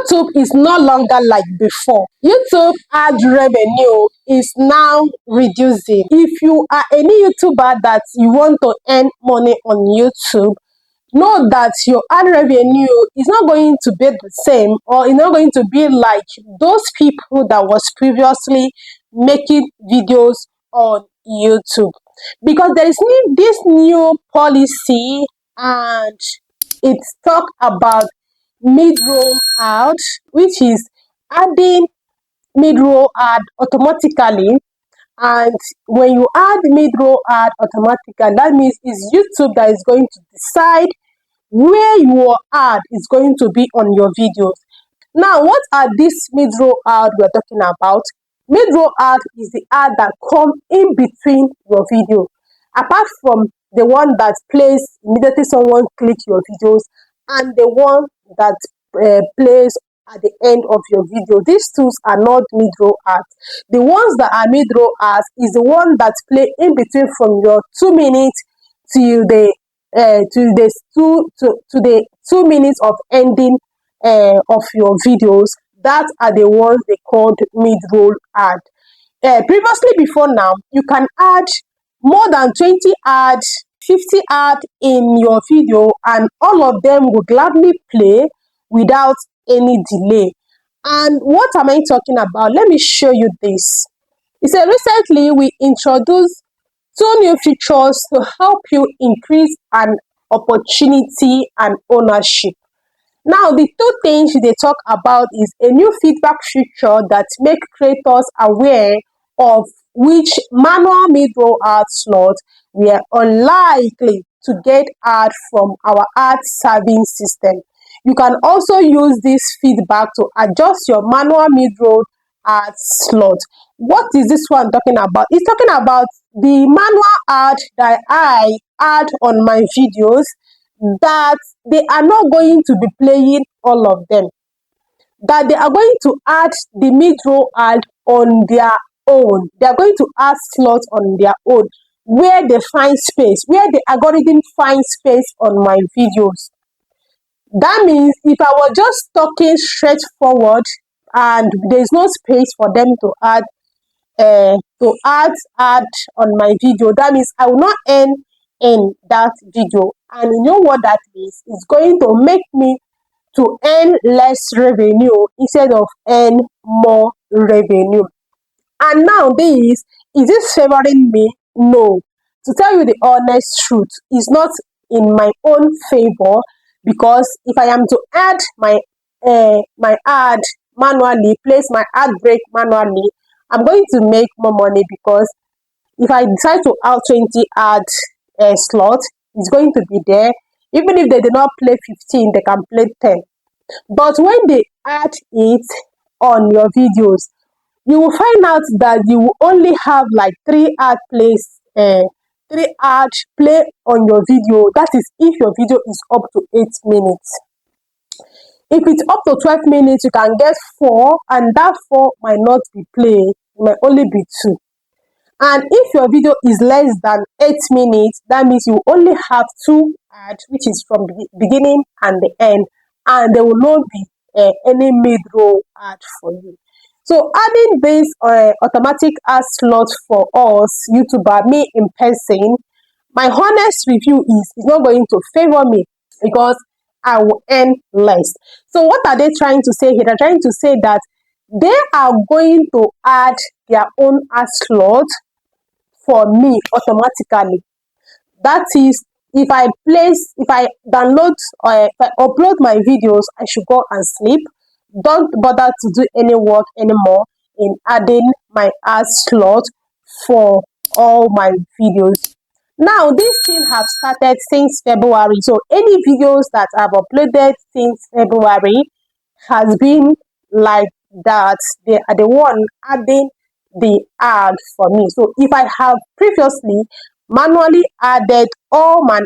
YouTube is no longer like before. YouTube ad revenue is now reducing. If you are any YouTuber that you want to earn money on YouTube, know that your ad revenue is not going to be the same, or it's not going to be like those people that was previously making videos on YouTube, because there is this new policy, and it's talk about mid-roll ad, which is adding mid-roll ad automatically. And when you add mid-roll ad automatically, that means it's YouTube that is going to decide where your ad is going to be on your videos. Now, what are these mid-roll ad we're talking about? Mid-roll ad is the ad that come in between your video, apart from the one that plays immediately someone click your videos, and the one that plays at the end of your video. These two are not mid-roll ads. The ones that are mid-roll ads is the one that play in between from your 2 minutes to the 2 minutes of ending of your videos. That are the ones they called mid-roll ad. Previously, before now, you can add more than 20 ads, 50 ads in your video, and all of them will gladly play without any delay. And what am I talking about? Let me show you this. It said recently we introduced 2 new features to help you increase an opportunity and ownership. Now, the 2 things they talk about is a new feedback feature that make creators aware of which manual mid-roll ad slot we are unlikely to get ad from our ad serving system. You can also use this feedback to adjust your manual mid-roll ad slot. What is this one talking about? It's talking about the manual ad that I add on my videos, that they are not going to be playing all of them, that they are going to add the mid-roll ad on their own. They are going to add slots on their own, where they find space, where the algorithm finds space on my videos. That means if I was just talking straightforward and there is no space for them to add ad on my video, that means I will not earn in that video. And you know what that means? It's going to make me to earn less revenue instead of earn more revenue. And nowadays, is this favoring me? No. To tell you the honest truth, it's not in my own favor, because if I am to add my ad manually, place my ad break manually, I'm going to make more money, because if I decide to add 20 ad slot, it's going to be there. Even if they do not play 15, they can play 10. But when they add it on your videos, you will find out that you will only have like 3 ad plays, 3 ad play on your video. That is if your video is up to 8 minutes. If it's up to 12 minutes, you can get 4, and that 4 might not be played, it might only be 2. And if your video is less than 8 minutes, that means you only have 2 ads, which is from the beginning and the end, and there will not be any mid-roll ad for you. So adding this automatic ad slot for us YouTuber, me in person, my honest review is it's not going to favor me, because I will earn less. So what are they trying to say here? They're trying to say that they are going to add their own ad slot for me automatically. That is, if I download or if I upload my videos, I should go and sleep. Don't bother to do any work anymore in adding my ad slot for all my videos. Now, this thing have started since February. So any videos that I've uploaded since February has been like that. They are the one adding the ad for me. So if I have previously manually added all my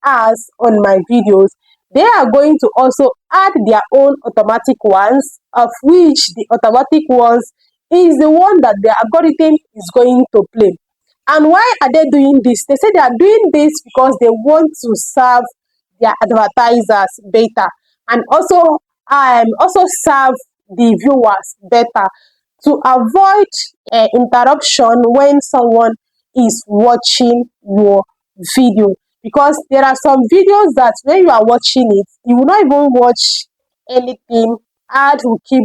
ads on my videos, they are going to also add their own automatic ones, of which the automatic ones is the one that the algorithm is going to play. And why are they doing this? They say they are doing this because they want to serve their advertisers better, and also also serve the viewers better to avoid interruption when someone is watching your video, because there are some videos that when you are watching it you will not even watch anything. Ad will keep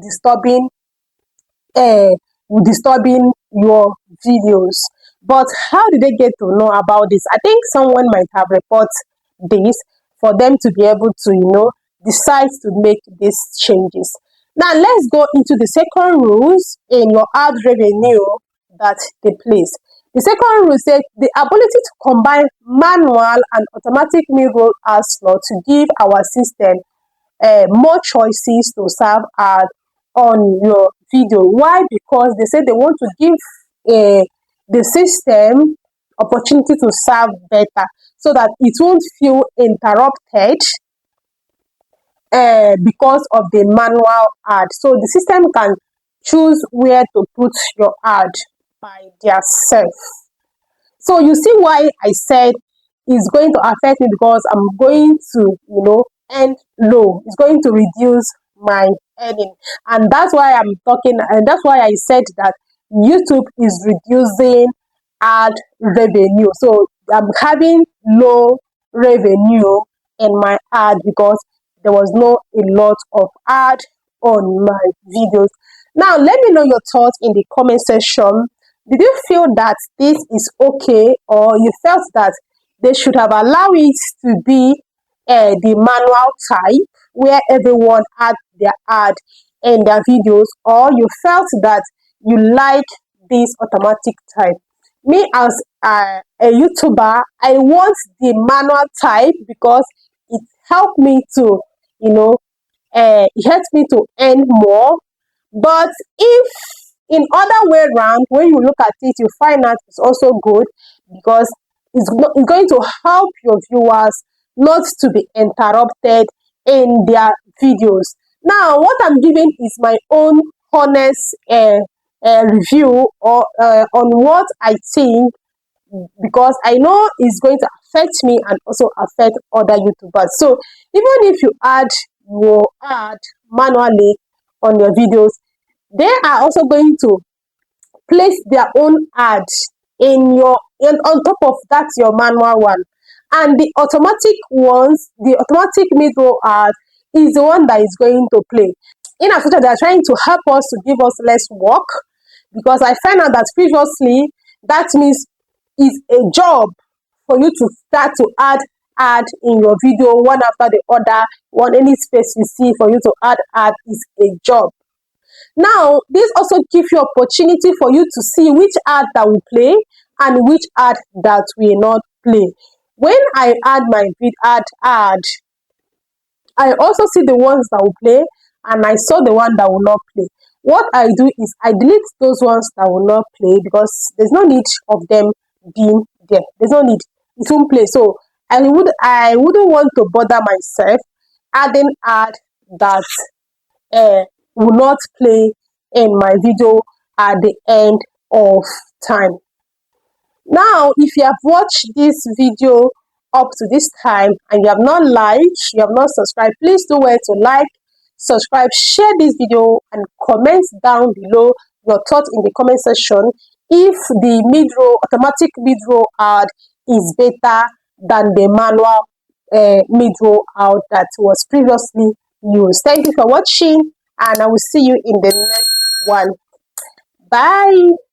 disturbing uh, disturbing your videos. But how did they get to know about this? I think someone might have reported this for them to be able to, decide to make these changes. Now let's go into the second rules in your ad revenue that they place. The second rule says the ability to combine manual and automatic mid-roll ads law to give our system more choices to serve ad on your video. Why? Because they say they want to give the system opportunity to serve better so that it won't feel interrupted because of the manual ad. So the system can choose where to put your ad by their self. So you see why I said it's going to affect me, because I'm going to, end low. It's going to reduce my earning. And that's why I'm talking, and that's why I said that YouTube is reducing ad revenue. So I'm having low revenue in my ad because there was no a lot of ad on my videos. Now let me know your thoughts in the comment section. Did you feel that this is okay, or you felt that they should have allowed it to be the manual type where everyone had their ad in their videos, or you felt that you like this automatic type? Me as a YouTuber, I want the manual type because it helped me to, it helps me to earn more. But if in other way around, when you look at it, you find out it's also good, because it's going to help your viewers not to be interrupted in their videos. Now, what I'm giving is my own honest review or on what I think, because I know it's going to affect me and also affect other YouTubers. So even if you add your ad manually on your videos, they are also going to place their own ad in your on top of that your manual one. And the automatic ones, the automatic mid-roll ad is the one that is going to play. In as much as they are trying to help us to give us less work, because I find out that previously that means it's a job for you to start to add ad in your video one after the other. One any space you see for you to add ad is a job. Now, this also gives you opportunity for you to see which ad that will play and which ad that will not play. When I add my ad, I also see the ones that will play and I saw the one that will not play. What I do is I delete those ones that will not play, because there's no need of them being there. There's no need. It won't play. So I wouldn't want to bother myself adding ad that will not play in my video at the end of time. Now, if you have watched this video up to this time and you have not liked, you have not subscribed, please do well to like, subscribe, share this video, and comment down below your thoughts in the comment section if the automatic mid-roll ad is better than the manual mid-roll ad that was previously used. Thank you for watching, and I will see you in the next one. Bye.